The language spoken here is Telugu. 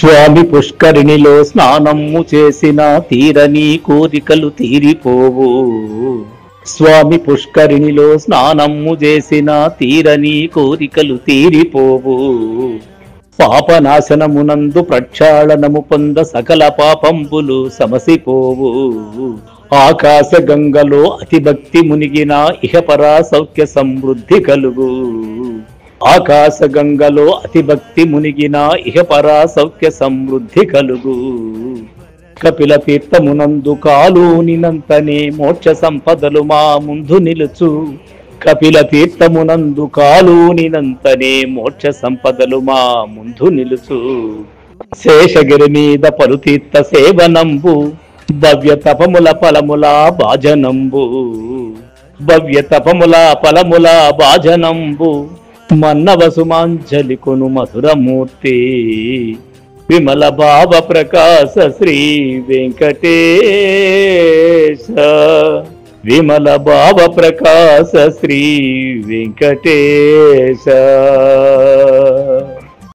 స్వామి పుష్కరిణిలో స్నానము చేసిన తీరని కోరికలు తీరిపోవు. స్వామి పుష్కరిణిలో స్నానము చేసిన తీరని కోరికలు తీరిపోవు. పాపనాశనమునందు ప్రక్షాళనము పొంద సకల పాపంబులు సమసిపోవు. ఆకాశ గంగలో అతిభక్తి మునిగిన ఇహపరా సౌఖ్య సమృద్ధి కలుగు. ఆకాశ గంగలో అతిభక్తి మునిగిన ఇహపరా సౌఖ్య సమృద్ధి కలుగు. కపిల తీర్థమునందు కాలూనినంతనే మోక్ష సంపదలు మా ముందు నిలుచు. కపిల తీర్థమునందు కాలూనినంతనే మోక్ష సంపదలు మా ముందు నిలుచు. శేషగిరి మీద పలుతీర్థ సేవనంబు భవ్య తపముల ఫలముల భాజనంబు. భవ్య తపముల ఫలముల భాజనంబు మన్నవసుమాంజలి కొను మధురమూర్తి. విమల భావ ప్రకాశ శ్రీ వెంకటేశ. విమల భావ ప్రకాశ శ్రీ వెంకటేశ.